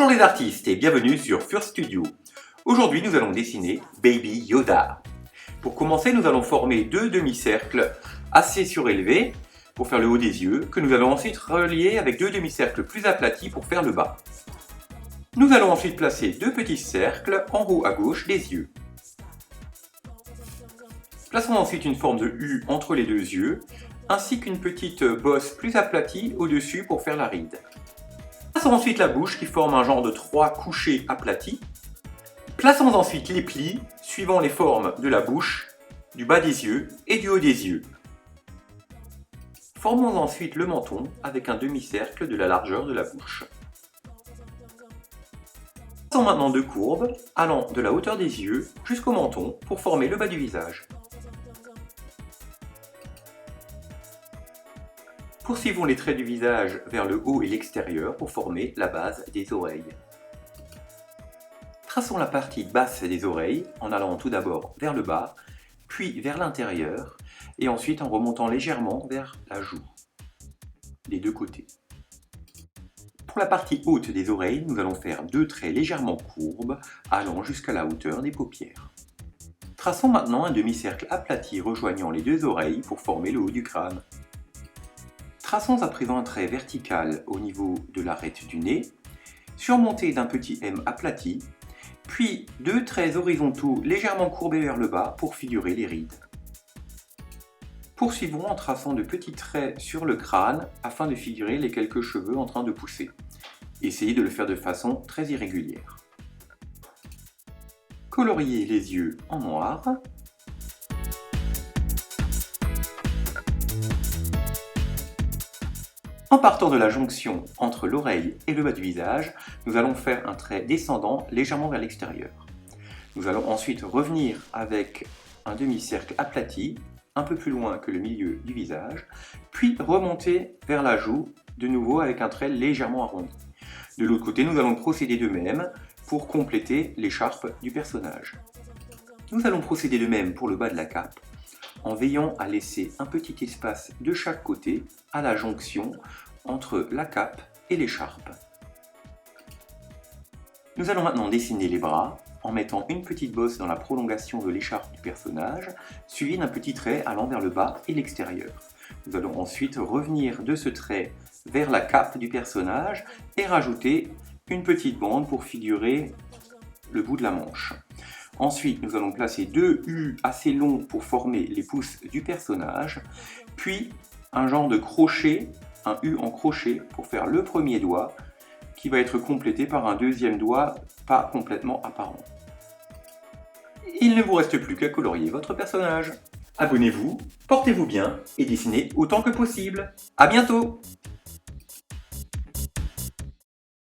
Bonjour les artistes et bienvenue sur Fur Studio. Aujourd'hui nous allons dessiner Baby Yoda. Pour commencer nous allons former deux demi-cercles assez surélevés pour faire le haut des yeux, que nous allons ensuite relier avec deux demi-cercles plus aplatis pour faire le bas. Nous allons ensuite placer deux petits cercles en haut à gauche des yeux. Plaçons ensuite une forme de U entre les deux yeux, ainsi qu'une petite bosse plus aplatie au-dessus pour faire la ride. Plaçons ensuite la bouche qui forme un genre de 3 couchées aplatis. Plaçons ensuite les plis suivant les formes de la bouche, du bas des yeux et du haut des yeux. Formons ensuite le menton avec un demi-cercle de la largeur de la bouche. Faisons maintenant deux courbes allant de la hauteur des yeux jusqu'au menton pour former le bas du visage. Poursuivons les traits du visage vers le haut et l'extérieur pour former la base des oreilles. Traçons la partie basse des oreilles en allant tout d'abord vers le bas, puis vers l'intérieur et ensuite en remontant légèrement vers la joue, des deux côtés. Pour la partie haute des oreilles, nous allons faire deux traits légèrement courbes allant jusqu'à la hauteur des paupières. Traçons maintenant un demi-cercle aplati rejoignant les deux oreilles pour former le haut du crâne. Traçons à présent un trait vertical au niveau de l'arête du nez, surmonté d'un petit M aplati, puis deux traits horizontaux légèrement courbés vers le bas pour figurer les rides. Poursuivons en traçant de petits traits sur le crâne afin de figurer les quelques cheveux en train de pousser. Essayez de le faire de façon très irrégulière. Coloriez les yeux en noir. En partant de la jonction entre l'oreille et le bas du visage, nous allons faire un trait descendant légèrement vers l'extérieur. Nous allons ensuite revenir avec un demi-cercle aplati, un peu plus loin que le milieu du visage, puis remonter vers la joue, de nouveau avec un trait légèrement arrondi. De l'autre côté, nous allons procéder de même pour compléter l'écharpe du personnage. Nous allons procéder de même pour le bas de la cape, en veillant à laisser un petit espace de chaque côté à la jonction entre la cape et l'écharpe. Nous allons maintenant dessiner les bras en mettant une petite bosse dans la prolongation de l'écharpe du personnage, suivie d'un petit trait allant vers le bas et l'extérieur. Nous allons ensuite revenir de ce trait vers la cape du personnage et rajouter une petite bande pour figurer le bout de la manche. Ensuite, nous allons placer deux U assez longs pour former les pouces du personnage, puis un genre de crochet, un U en crochet pour faire le premier doigt, qui va être complété par un deuxième doigt pas complètement apparent. Il ne vous reste plus qu'à colorier votre personnage. Abonnez-vous, portez-vous bien et dessinez autant que possible. À bientôt!